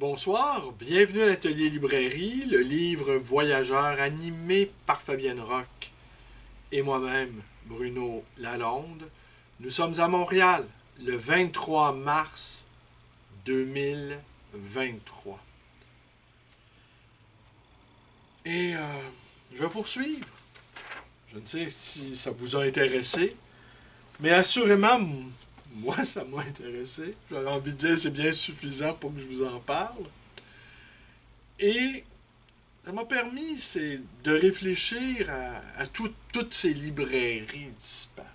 Bonsoir, bienvenue à l'Atelier Librairie, le livre voyageur animé par Fabienne Roch et moi-même, Bruno Lalonde. Nous sommes à Montréal, le 23 mars 2023. Et je vais poursuivre. Je ne sais si ça vous a intéressé, mais assurément, moi, ça m'a intéressé. J'aurais envie de dire que c'est bien suffisant pour que je vous en parle. Et ça m'a permis de réfléchir à toutes ces librairies disparues.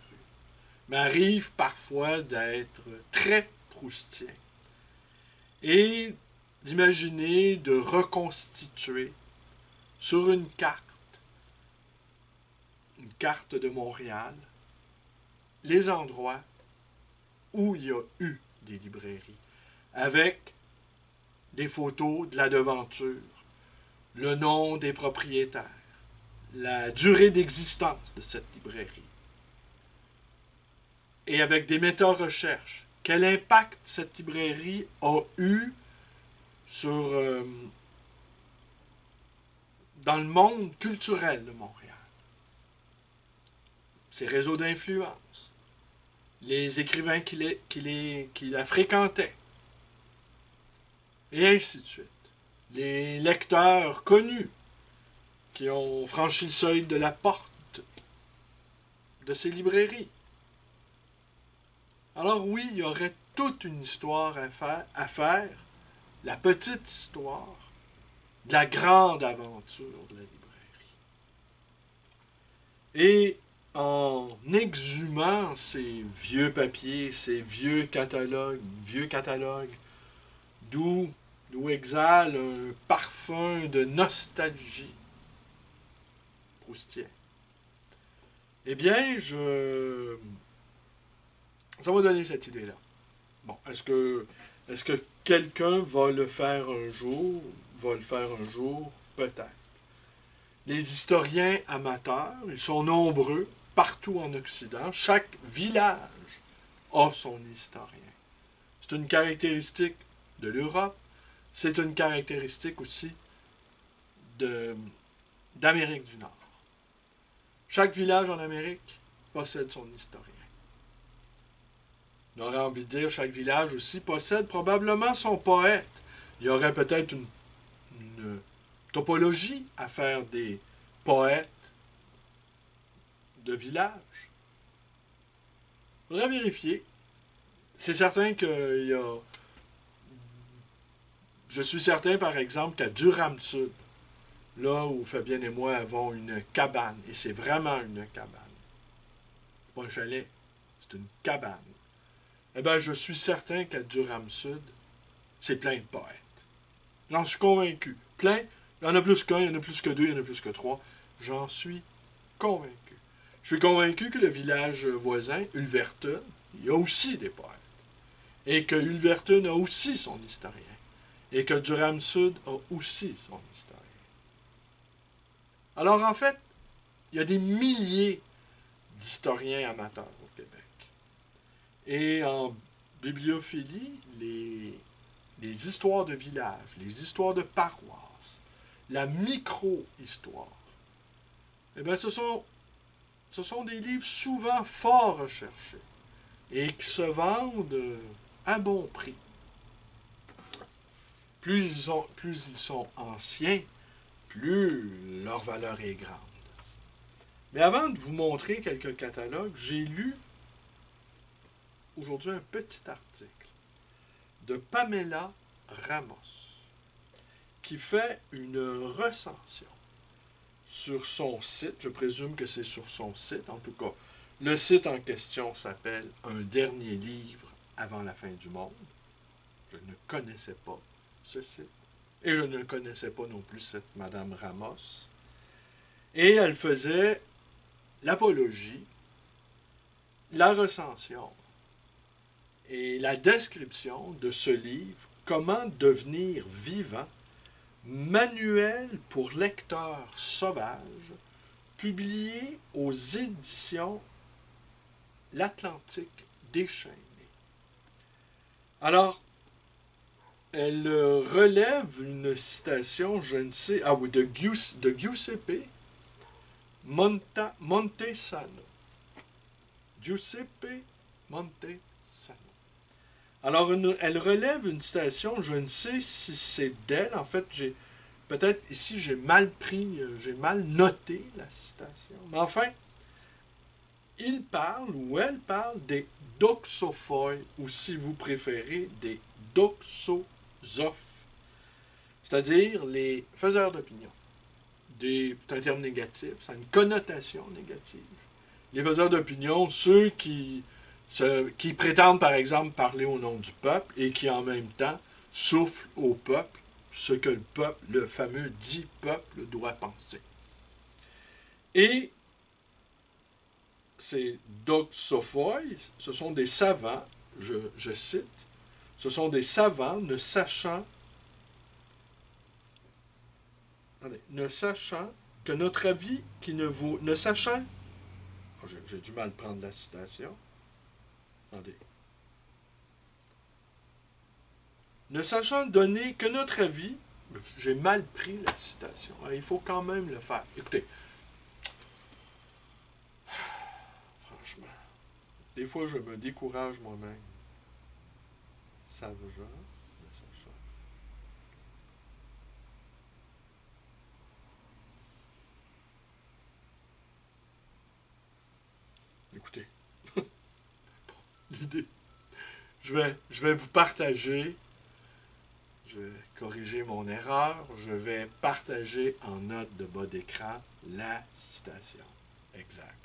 M'arrive parfois d'être très proustien et d'imaginer de reconstituer sur une carte de Montréal, les endroits où il y a eu des librairies, avec des photos de la devanture, le nom des propriétaires, la durée d'existence de cette librairie, et avec des méta-recherches, quel impact cette librairie a eu sur, dans le monde culturel de Montréal, ses réseaux d'influence, les écrivains qui la fréquentaient, et ainsi de suite. Les lecteurs connus qui ont franchi le seuil de la porte de ces librairies. Alors oui, il y aurait toute une histoire à faire, la petite histoire de la grande aventure de la librairie. Et en exhumant ces vieux papiers, ces vieux catalogues, d'où exhale un parfum de nostalgie proustien, eh bien, ça m'a donné cette idée-là. Bon, est-ce que quelqu'un va le faire un jour? Peut-être. Les historiens amateurs, ils sont nombreux partout en Occident. Chaque village a son historien. C'est une caractéristique de l'Europe. C'est une caractéristique aussi d'Amérique du Nord. Chaque village en Amérique possède son historien. On aurait envie de dire chaque village aussi possède probablement son poète. Il y aurait peut-être une topologie à faire des poètes de village. Il faudrait vérifier. C'est certain qu'il y a... Je suis certain, par exemple, qu'à Durham-Sud, là où Fabienne et moi avons une cabane, et c'est vraiment une cabane. C'est pas un chalet, c'est une cabane. Eh bien, je suis certain qu'à Durham-Sud, c'est plein de poètes. J'en suis convaincu. Plein, il y en a plus qu'un, il y en a plus que deux, il y en a plus que trois. J'en suis convaincu. Je suis convaincu que le village voisin, Ulverton, il y a aussi des poètes. Et que Ulverton a aussi son historien. Et que Durham-Sud a aussi son historien. Alors, en fait, il y a des milliers d'historiens amateurs au Québec. Et en bibliophilie, les histoires de village, les histoires de paroisse, la micro-histoire, eh bien, ce sont des livres souvent fort recherchés et qui se vendent à bon prix. Plus ils sont anciens, plus leur valeur est grande. Mais avant de vous montrer quelques catalogues, j'ai lu aujourd'hui un petit article de Pamela Ramos qui fait une recension sur son site. Je présume que c'est sur son site. En tout cas, le site en question s'appelle « Un dernier livre avant la fin du monde ». Je ne connaissais pas ce site. Et je ne connaissais pas non plus cette Madame Ramos. Et elle faisait l'apologie, la recension et la description de ce livre « Comment devenir vivant », manuel pour lecteurs sauvages, publié aux éditions L'Atlantique déchaîné. Alors, elle relève une citation, je ne sais, ah oui, de Giuseppe Montesano. Giuseppe Montesano. Alors, elle relève une citation, je ne sais si c'est d'elle. En fait, peut-être ici, j'ai mal pris, j'ai mal noté la citation. Mais enfin, il parle ou elle parle des doxophoi, ou si vous préférez, des doxosophes, c'est-à-dire les faiseurs d'opinion. C'est un terme négatif, ça a une connotation négative. Les faiseurs d'opinion, ceux qui prétendent par exemple parler au nom du peuple et qui en même temps soufflent au peuple ce que le peuple, le fameux dit peuple, doit penser. Et ces doxophoi, ce sont des savants, je cite, ce sont des savants ne sachant que notre avis qui ne vaut, ne sachant, j'ai du mal à prendre la citation, attendez, ne sachant donner que notre avis, j'ai mal pris la citation, il faut quand même le faire. Écoutez, franchement, des fois je me décourage moi-même. Savant, ne sachant. Écoutez, l'idée, je vais vous partager, je vais corriger mon erreur, je vais partager en note de bas d'écran la citation exacte.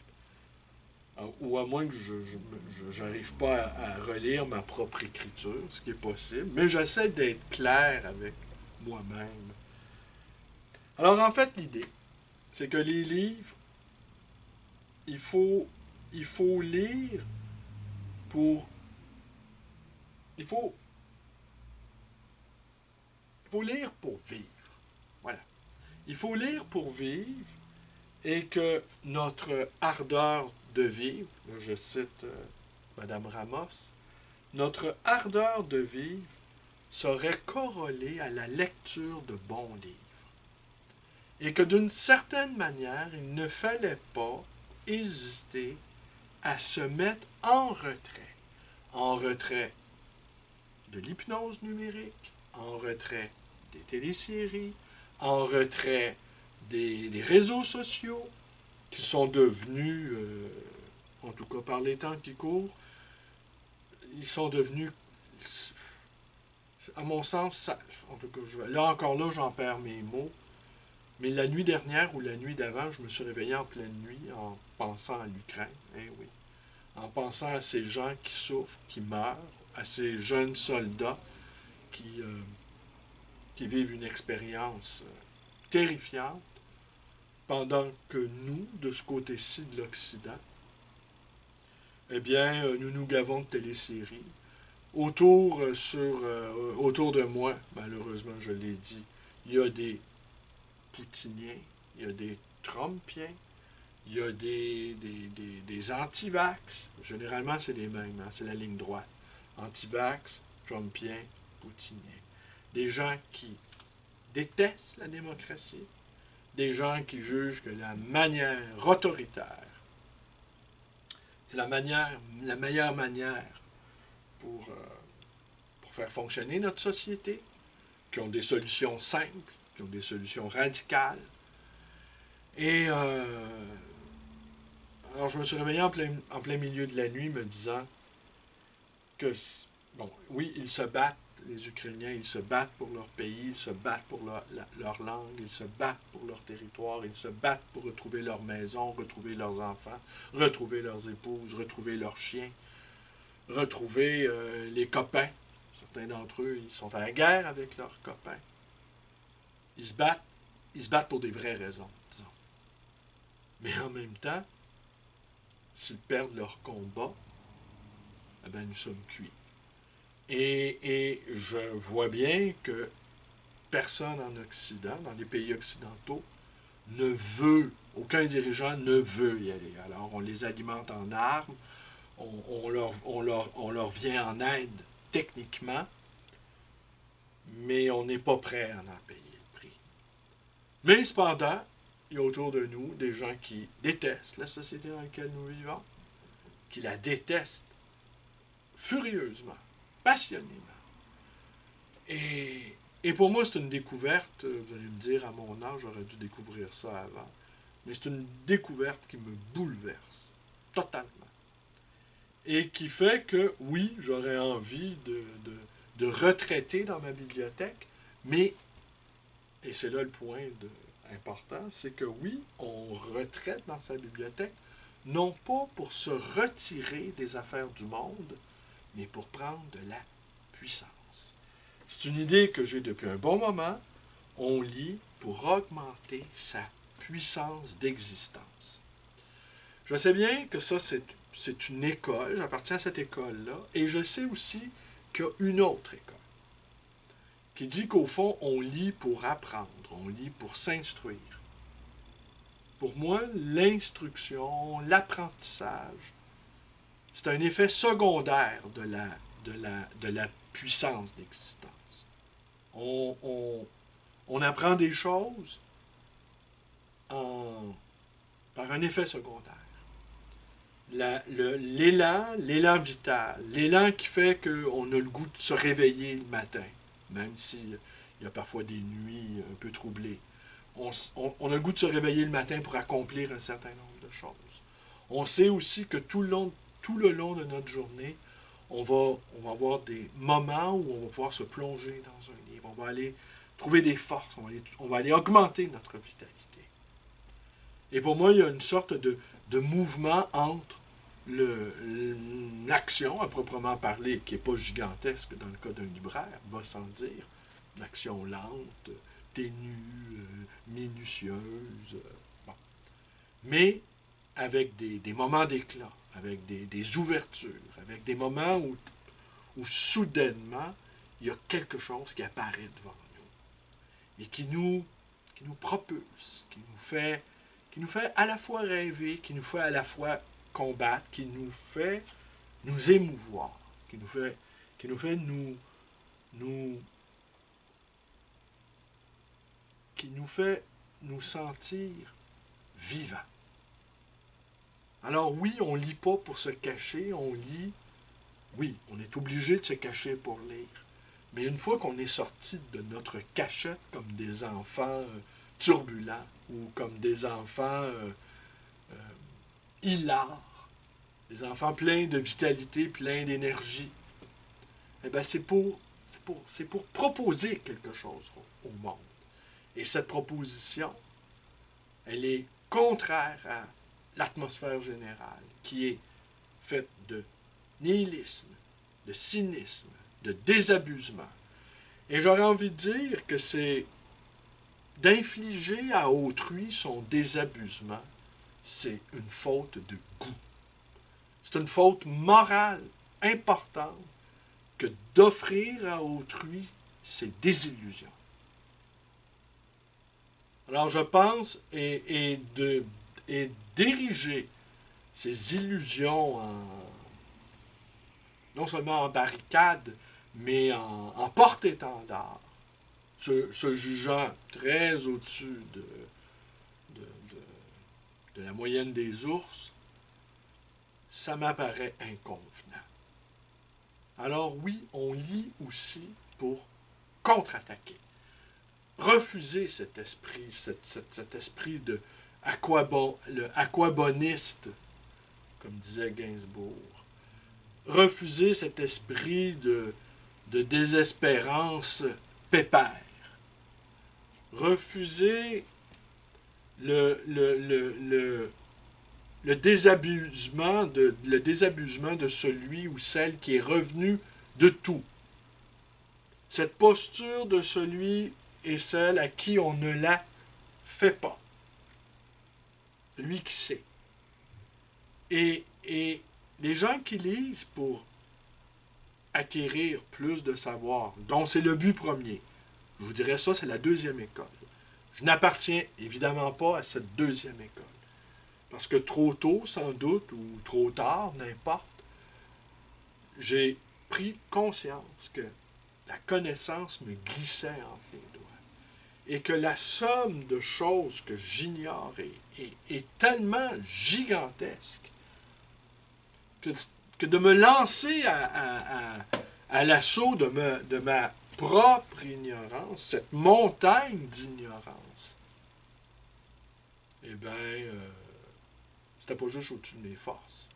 Ou à moins que je n'arrive pas à relire ma propre écriture, ce qui est possible, mais j'essaie d'être clair avec moi-même. Alors en fait, l'idée, c'est que les livres, il faut, il faut lire pour... Il faut, il faut lire pour vivre. Voilà. Il faut lire pour vivre et que notre ardeur de vivre, là je cite Madame Ramos, notre ardeur de vivre serait corrélée à la lecture de bons livres. Et que d'une certaine manière, il ne fallait pas hésiter à se mettre en retrait. En retrait de l'hypnose numérique, en retrait des téléséries, en retrait des réseaux sociaux qui sont devenus, en tout cas par les temps qui courent, ils sont devenus, à mon sens, en tout cas, là encore là, j'en perds mes mots, mais la nuit dernière ou la nuit d'avant, je me suis réveillé en pleine nuit en pensant à l'Ukraine, eh oui, en pensant à ces gens qui souffrent, qui meurent, à ces jeunes soldats qui, euh, qui vivent une expérience terrifiante, pendant que nous, de ce côté-ci de l'Occident, eh bien, nous nous gavons de téléséries. Autour de moi, malheureusement, je l'ai dit, il y a des poutiniens, il y a des trumpiens, il y a des anti-vax. Généralement, c'est les mêmes, hein, c'est la ligne droite. Anti-vax, trumpiens, poutiniens. Des gens qui détestent la démocratie, des gens qui jugent que la manière autoritaire, c'est la meilleure manière pour faire fonctionner notre société, qui ont des solutions simples, qui ont des solutions radicales. Et alors je me suis réveillé en plein milieu de la nuit me disant que, bon, oui, ils se battent, les Ukrainiens, ils se battent pour leur pays, ils se battent pour leur langue, ils se battent pour leur territoire, ils se battent pour retrouver leur maison, retrouver leurs enfants, retrouver leurs épouses, retrouver leurs chiens, retrouver les copains. Certains d'entre eux, ils sont à la guerre avec leurs copains. Ils se battent pour des vraies raisons, disons. Mais en même temps, s'ils perdent leur combat, eh bien, nous sommes cuits. Et je vois bien que personne en Occident, dans les pays occidentaux, ne veut, aucun dirigeant ne veut y aller. Alors, on les alimente en armes, on leur vient en aide techniquement, mais on n'est pas prêt à en payer le prix. Mais cependant, il y a autour de nous des gens qui détestent la société dans laquelle nous vivons, qui la détestent furieusement, passionnément. Et pour moi, c'est une découverte, vous allez me dire, à mon âge, j'aurais dû découvrir ça avant, mais c'est une découverte qui me bouleverse totalement. Et qui fait que, oui, j'aurais envie de retraiter dans ma bibliothèque, mais, et c'est là le point important, c'est que oui, on retraite dans sa bibliothèque, non pas pour se retirer des affaires du monde, mais pour prendre de la puissance. C'est une idée que j'ai depuis un bon moment. On lit pour augmenter sa puissance d'existence. Je sais bien que ça, c'est une école, j'appartiens à cette école-là, et je sais aussi qu'il y a une autre école qui dit qu'au fond, on lit pour apprendre, on lit pour s'instruire. Pour moi, l'instruction, l'apprentissage, c'est un effet secondaire de la puissance d'existence. On apprend des choses par un effet secondaire. L'élan vital, l'élan qui fait qu'on a le goût de se réveiller le matin, même s'il y a parfois des nuits un peu troublées. On a le goût de se réveiller le matin pour accomplir un certain nombre de choses. On sait aussi que tout le long de notre journée, on va avoir des moments où on va pouvoir se plonger dans un livre. On va aller trouver des forces, on va aller augmenter notre vitalité. Et pour moi, il y a une sorte de mouvement entre l'action, à proprement parler, qui n'est pas gigantesque dans le cas d'un libraire, va sans dire, une action lente, ténue, minutieuse, bon. Mais avec des moments d'éclat, avec des ouvertures, avec des moments où soudainement, il y a quelque chose qui apparaît devant nous et qui nous propulse, qui nous fait à la fois rêver, qui nous fait à la fois combattre, qui nous fait nous émouvoir, qui nous fait nous sentir vivants. Alors oui, on ne lit pas pour se cacher, on lit, oui, on est obligé de se cacher pour lire. Mais une fois qu'on est sorti de notre cachette comme des enfants turbulents ou comme des enfants hilars, des enfants pleins de vitalité, pleins d'énergie, eh bien c'est pour proposer quelque chose au monde. Et cette proposition, elle est contraire à l'atmosphère générale, qui est faite de nihilisme, de cynisme, de désabusement. Et j'aurais envie de dire que c'est d'infliger à autrui son désabusement, c'est une faute de goût. C'est une faute morale importante que d'offrir à autrui ses désillusions. Alors je pense, et d'ériger ces illusions non seulement en barricade, mais en porte-étendard, se jugeant très au-dessus de la moyenne des ours, ça m'apparaît inconvenant. Alors oui, on lit aussi pour contre-attaquer. Refuser cet esprit, cet esprit de le aquaboniste, comme disait Gainsbourg. Refuser cet esprit de désespérance pépère. Refuser le désabusement de celui ou celle qui est revenu de tout. Cette posture de celui et celle à qui on ne la fait pas. Celui qui sait. Et les gens qui lisent pour acquérir plus de savoir, dont c'est le but premier, je vous dirais ça, c'est la deuxième école. Je n'appartiens évidemment pas à cette deuxième école. Parce que trop tôt, sans doute, ou trop tard, n'importe, j'ai pris conscience que la connaissance me glissait entre les doigts. Et que la somme de choses que j'ignore est tellement gigantesque que de me lancer à l'assaut de ma propre ignorance, cette montagne d'ignorance, eh bien, c'était pas juste au-dessus de mes forces.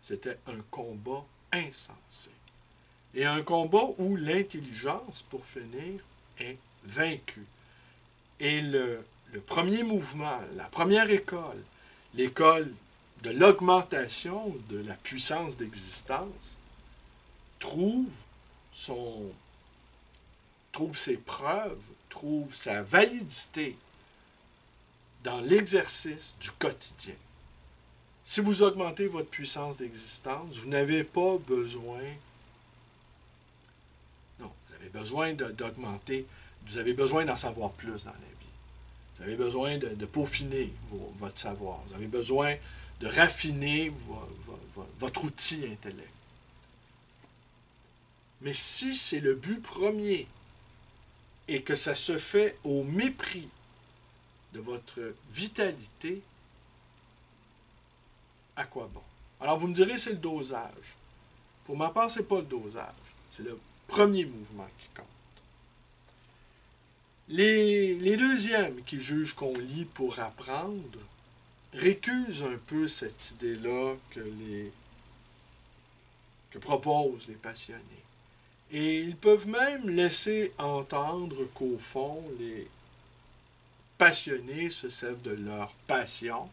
C'était un combat insensé. Et un combat où l'intelligence, pour finir, est vaincue. Et le premier mouvement, la première école, l'école de l'augmentation de la puissance d'existence, trouve ses preuves, trouve sa validité dans l'exercice du quotidien. Si vous augmentez votre puissance d'existence, vous n'avez pas besoin... Non, vous avez besoin d'augmenter, vous avez besoin d'en savoir plus dans la vie. Vous avez besoin de peaufiner votre savoir. Vous avez besoin de raffiner votre outil intellect. Mais si c'est le but premier et que ça se fait au mépris de votre vitalité, à quoi bon? Alors vous me direz, c'est le dosage. Pour ma part, ce n'est pas le dosage. C'est le premier mouvement qui compte. Les deuxièmes qui jugent qu'on lit pour apprendre récusent un peu cette idée-là que proposent les passionnés. Et ils peuvent même laisser entendre qu'au fond, les passionnés se servent de leur passion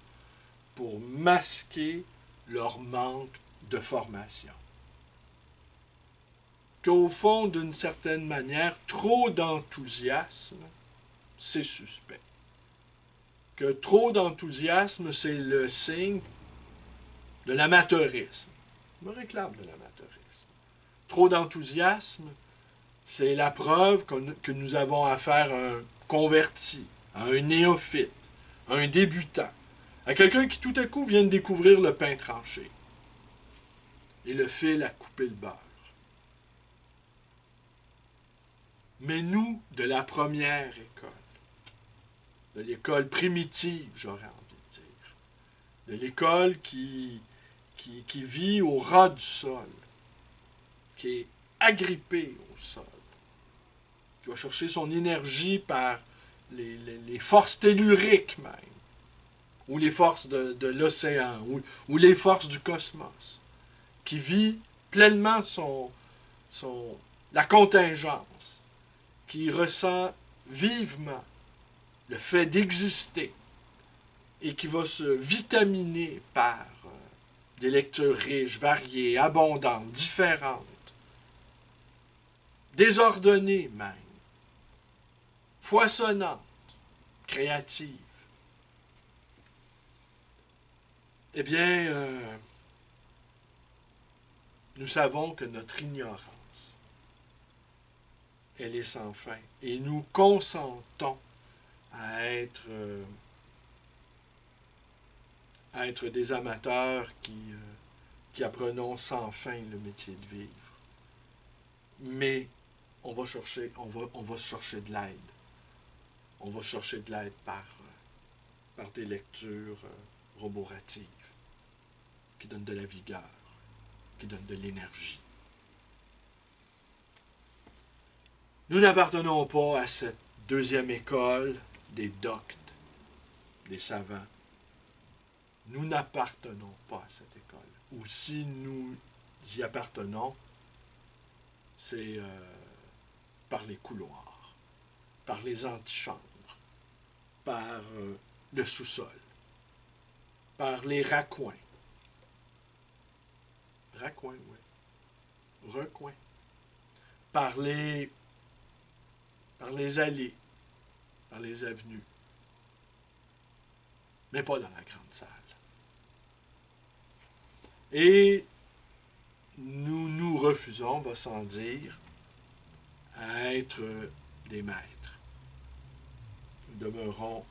pour masquer leur manque de formation. Qu'au fond, d'une certaine manière, trop d'enthousiasme, c'est suspect. Que trop d'enthousiasme, c'est le signe de l'amateurisme. Je me réclame de l'amateurisme. Trop d'enthousiasme, c'est la preuve que nous avons affaire à un converti, à un néophyte, à un débutant, à quelqu'un qui tout à coup vient de découvrir le pain tranché et le fil à couper le beurre. Mais nous, de la première école, de l'école primitive, j'aurais envie de dire, de l'école qui vit au ras du sol, qui est agrippée au sol, qui va chercher son énergie par les forces telluriques même, ou les forces de l'océan, ou les forces du cosmos, qui vit pleinement la contingence, qui ressent vivement le fait d'exister et qui va se vitaminer par des lectures riches, variées, abondantes, différentes, désordonnées même, foisonnantes, créatives. Eh bien, nous savons que notre ignorance, elle est sans fin. Et nous consentons à être des amateurs qui apprenons sans fin le métier de vivre. Mais on va chercher de l'aide. On va chercher de l'aide par des lectures roboratives qui donnent de la vigueur, qui donnent de l'énergie. Nous n'appartenons pas à cette deuxième école des doctes, des savants. Nous n'appartenons pas à cette école. Ou si nous y appartenons, c'est par les couloirs, par les antichambres, par le sous-sol, par les raccoins. Raccoins, oui. Recoins. Par les allées, par les avenues. Mais pas dans la grande salle. Et nous refusons, va sans dire, à être des maîtres. Nous demeurons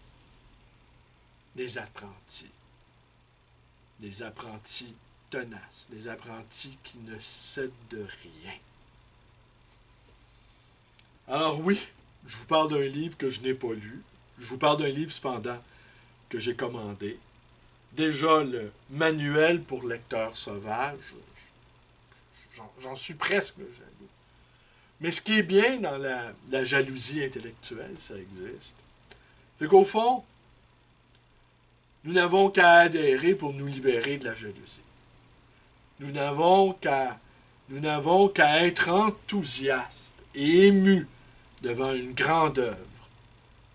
des apprentis tenaces, des apprentis qui ne cèdent de rien. Alors oui, je vous parle d'un livre que je n'ai pas lu. Je vous parle d'un livre, cependant, que j'ai commandé. Déjà, le manuel pour lecteurs sauvages, j'en suis presque jaloux. Mais ce qui est bien dans la jalousie intellectuelle, ça existe, c'est qu'au fond, nous n'avons qu'à adhérer pour nous libérer de la jalousie. Nous n'avons qu'à être enthousiastes et émus devant une grande œuvre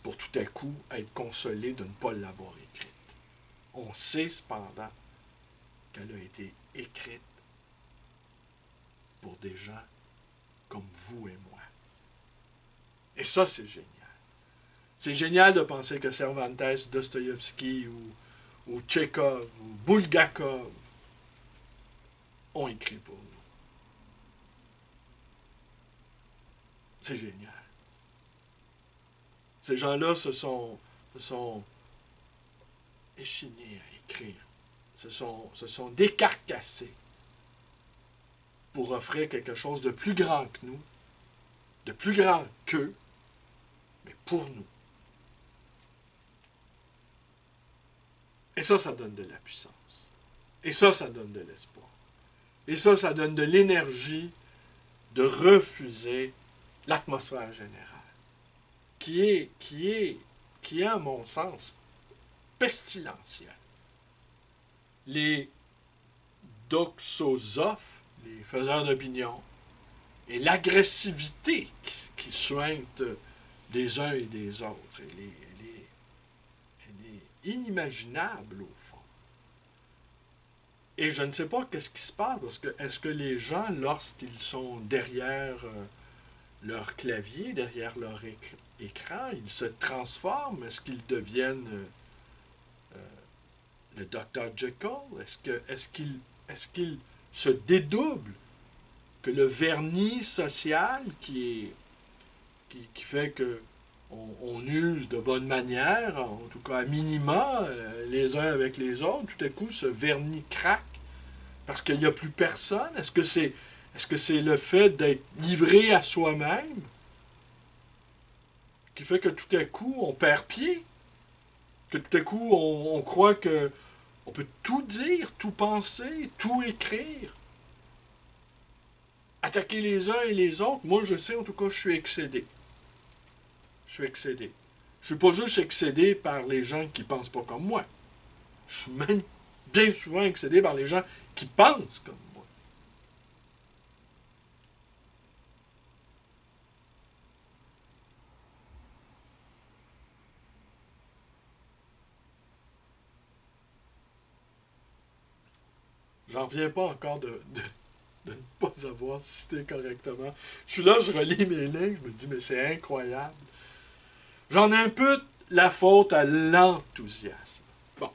pour tout à coup être consolés de ne pas l'avoir écrite. On sait cependant qu'elle a été écrite pour des gens comme vous et moi. Et ça, c'est génial. C'est génial de penser que Cervantes, Dostoïevski ou Tchekhov ou Bulgakov ont écrit pour nous. C'est génial. Ces gens-là se sont échinés à écrire, se sont décarcassés pour offrir quelque chose de plus grand que nous, de plus grand qu'eux, mais pour nous. Et ça donne de la puissance. Et ça donne de l'espoir. Et ça donne de l'énergie de refuser l'atmosphère générale, qui est, à mon sens, pestilentielle. Les doxosophes, les faiseurs d'opinion, et l'agressivité qui suinte des uns et des autres, elle est inimaginable au fond. Et je ne sais pas qu'est-ce qui se passe, parce que est-ce que les gens, lorsqu'ils sont derrière leur clavier, derrière leur écran, ils se transforment? Est-ce qu'ils deviennent le Dr. Jekyll? Est-ce qu'ils se dédoublent? Que le vernis social qui fait que on use de bonne manière, en tout cas à minima, les uns avec les autres, tout à coup, ce vernis craque parce qu'il n'y a plus personne? Est-ce que c'est le fait d'être livré à soi-même qui fait que tout à coup, on perd pied? Que tout à coup, on croit que on peut tout dire, tout penser, tout écrire? Attaquer les uns et les autres? Moi, je sais, en tout cas, je suis excédé. Je suis excédé. Je ne suis pas juste excédé par les gens qui ne pensent pas comme moi. Je suis même bien souvent excédé par les gens qui pensent comme moi. J'en reviens pas encore de ne pas avoir cité correctement. Je suis là, je relis mes lignes, je me dis, mais c'est incroyable. J'en impute la faute à l'enthousiasme. Bon.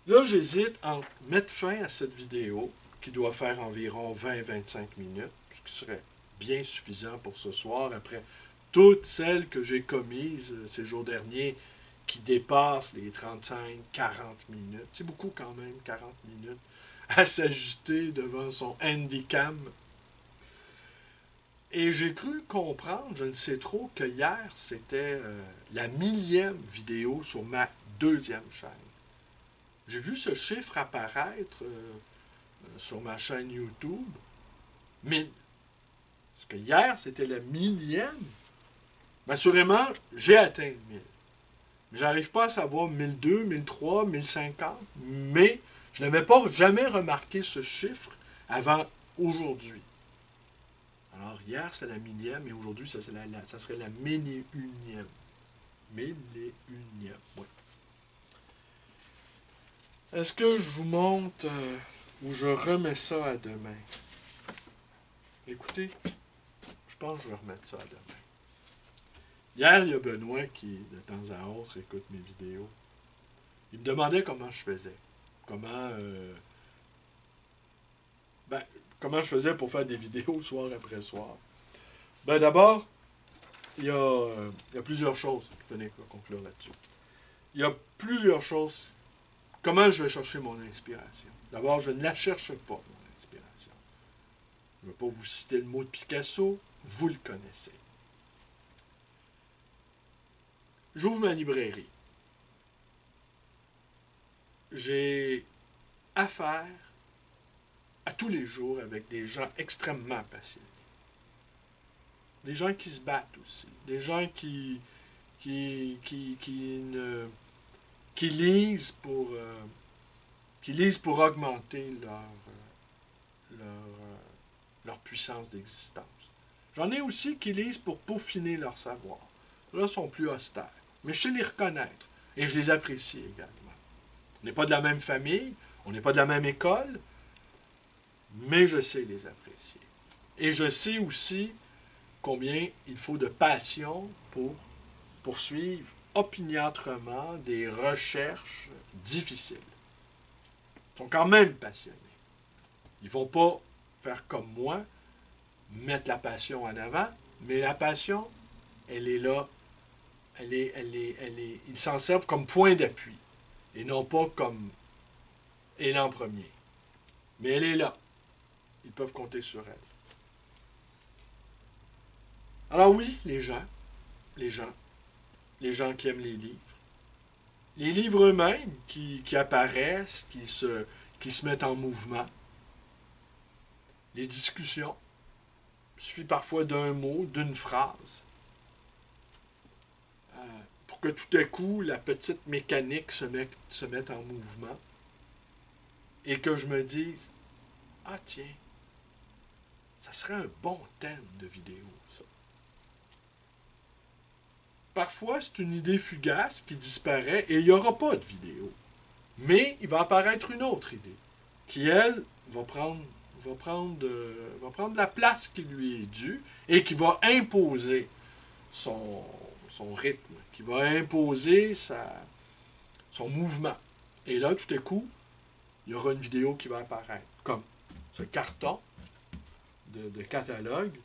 Là, j'hésite entre mettre fin à cette vidéo, qui doit faire environ 20-25 minutes, ce qui serait bien suffisant pour ce soir, après toutes celles que j'ai commises ces jours derniers, qui dépassent les 35-40 minutes. C'est beaucoup quand même, 40 minutes, à s'agiter devant son handycam. Et j'ai cru comprendre, je ne sais trop, que hier, c'était la 1000e vidéo sur ma 2e chaîne. J'ai vu ce chiffre apparaître sur ma chaîne YouTube. 1000. Parce que hier, c'était la 1000e. Mais assurément, j'ai atteint le 1000. Mais j'arrive pas à savoir 1002, 1003, 1050. Mais je n'avais pas jamais remarqué ce chiffre avant aujourd'hui. Alors, hier, c'est la 1000e, et aujourd'hui, ça serait la 1001e. 1001e, oui. Est-ce que je vous montre ou je remets ça à demain? Écoutez, je pense que je vais remettre ça à demain. Hier, il y a Benoît qui, de temps à autre, écoute mes vidéos. Il me demandait comment je faisais. Comment je faisais pour faire des vidéos soir après soir. Ben d'abord, il y a plusieurs choses. Tenez, je vais conclure là-dessus. Il y a plusieurs choses. Comment je vais chercher mon inspiration? D'abord, je ne la cherche pas, mon inspiration. Je ne vais pas vous citer le mot de Picasso, vous le connaissez. J'ouvre ma librairie. J'ai affaire à tous les jours avec des gens extrêmement passionnés. Des gens qui se battent aussi. Des gens qui lisent pour augmenter leur puissance d'existence. J'en ai aussi qui lisent pour peaufiner leur savoir. Là, sont plus austères. Mais je sais les reconnaître. Et je les apprécie également. On n'est pas de la même famille, on n'est pas de la même école, mais je sais les apprécier. Et je sais aussi combien il faut de passion pour poursuivre opiniâtrement des recherches difficiles. Ils sont quand même passionnés. Ils ne vont pas faire comme moi, mettre la passion en avant, mais la passion, elle est là. Ils s'en servent comme point d'appui et non pas comme élan premier. Mais elle est là. Ils peuvent compter sur elle. Alors oui, les gens qui aiment les livres eux-mêmes qui apparaissent, qui se mettent en mouvement, les discussions, suffit parfois d'un mot, d'une phrase, pour que tout à coup, la petite mécanique se mette en mouvement et que je me dise, ah tiens, ça serait un bon thème de vidéo, ça. Parfois, c'est une idée fugace qui disparaît et il n'y aura pas de vidéo. Mais il va apparaître une autre idée qui, elle, va prendre la place qui lui est due et qui va imposer son rythme, qui va imposer son mouvement. Et là, tout à coup, il y aura une vidéo qui va apparaître, comme ce carton de catalogue.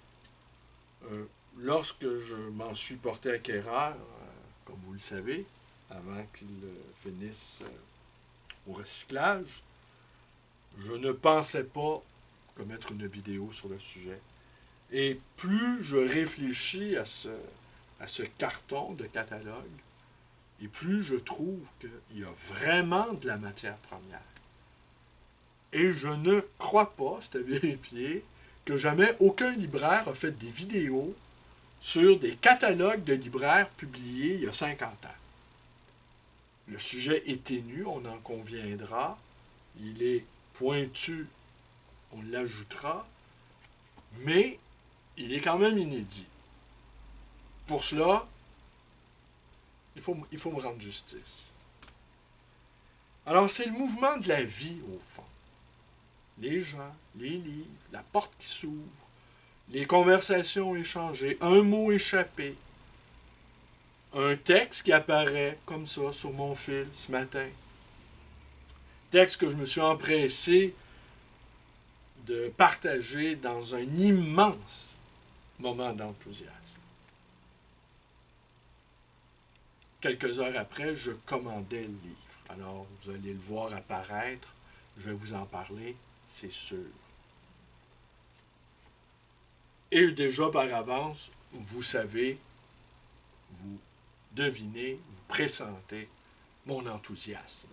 Lorsque je m'en suis porté acquéreur, comme vous le savez, avant qu'il finisse au recyclage, je ne pensais pas commettre une vidéo sur le sujet. Et plus je réfléchis à ce carton de catalogue, et plus je trouve qu'il y a vraiment de la matière première. Et je ne crois pas, c'est à vérifier, que jamais aucun libraire a fait des vidéos sur des catalogues de libraires publiés il y a 50 ans. Le sujet est ténu, on en conviendra. Il est pointu, on l'ajoutera, mais il est quand même inédit. Pour cela, il faut me rendre justice. Alors, c'est le mouvement de la vie, au fond. Les gens, les livres, la porte qui s'ouvre, les conversations échangées, un mot échappé, un texte qui apparaît comme ça sur mon fil ce matin. Texte que je me suis empressé de partager dans un immense moment d'enthousiasme. Quelques heures après, je commandais le livre. Alors, vous allez le voir apparaître. Je vais vous en parler, c'est sûr. Et déjà par avance, vous savez, vous devinez, vous pressentez mon enthousiasme.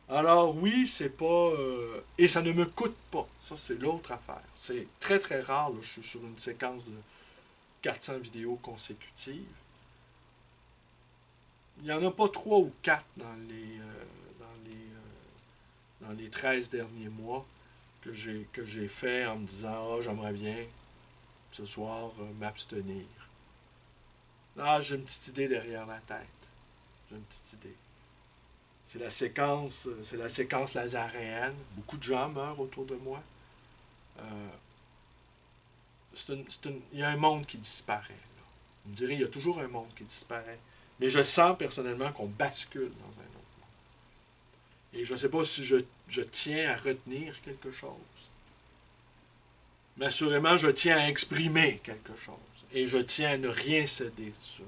Alors oui, c'est pas... et ça ne me coûte pas. Ça, c'est l'autre affaire. C'est très, très rare. Là, je suis sur une séquence de 400 vidéos consécutives. Il n'y en a pas 3 ou 4 dans les 13 derniers mois que j'ai fait en me disant « Ah, j'aimerais bien, ce soir, m'abstenir. » Ah, j'ai une petite idée derrière la tête. J'ai une petite idée. C'est la séquence lazaréenne. Beaucoup de gens meurent autour de moi. Il y a un monde qui disparaît. Là. Vous me direz, il y a toujours un monde qui disparaît. Mais je sens personnellement qu'on bascule dans un autre monde. Et je ne sais pas si je tiens à retenir quelque chose. Mais assurément, je tiens à exprimer quelque chose. Et je tiens à ne rien céder sur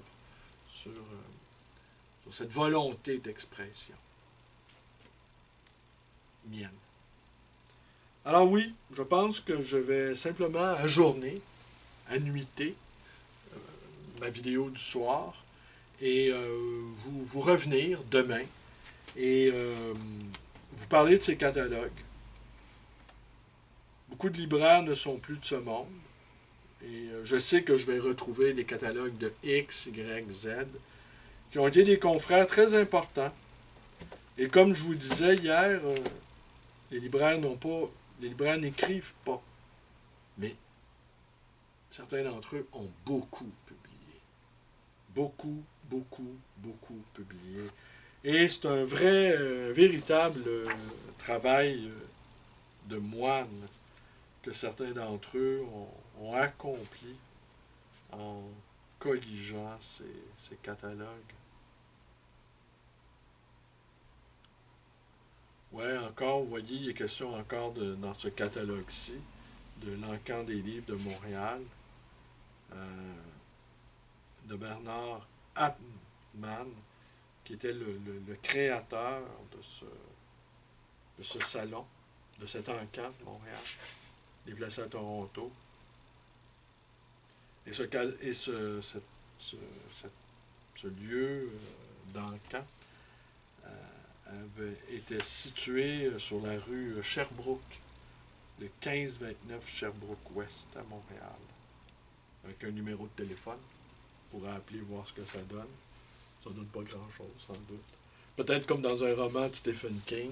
cette volonté d'expression mienne. Alors oui, je pense que je vais simplement ajourner, annuiter ma vidéo du soir et vous revenir demain et vous parler de ces catalogues. Beaucoup de libraires ne sont plus de ce monde. Et je sais que je vais retrouver des catalogues de X, Y, Z, qui ont été des confrères très importants. Et comme je vous disais hier, les libraires n'écrivent pas. Mais certains d'entre eux ont beaucoup publié. Beaucoup, beaucoup, beaucoup publié. Et c'est un vrai, véritable travail de moine que certains d'entre eux ont accompli en colligeant ces catalogues. Ouais, encore, vous voyez, il est question encore dans ce catalogue-ci, de l'Encan des livres de Montréal, euh, de Bernard Hartmann, qui était le créateur de ce salon, de cet Encan de Montréal, il est placé à Toronto. Et ce lieu d'Encan était situé sur la rue Sherbrooke, le 1529 Sherbrooke-Ouest à Montréal, avec un numéro de téléphone pour appeler voir ce que ça donne. Ça donne pas grand-chose, sans doute. Peut-être comme dans un roman de Stephen King,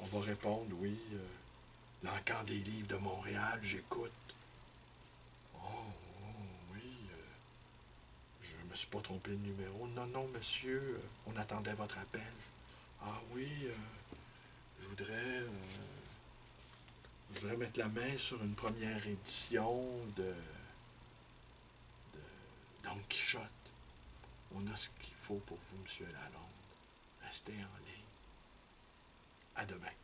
on va répondre, oui, l'Encan des livres de Montréal, j'écoute. Oh, oui, je me suis pas trompé de numéro. Non, non, monsieur, on attendait votre appel. Ah oui, je voudrais mettre la main sur une première édition de Don Quichotte. On a ce qu'il faut pour vous, monsieur Lalonde. Restez en ligne. À demain.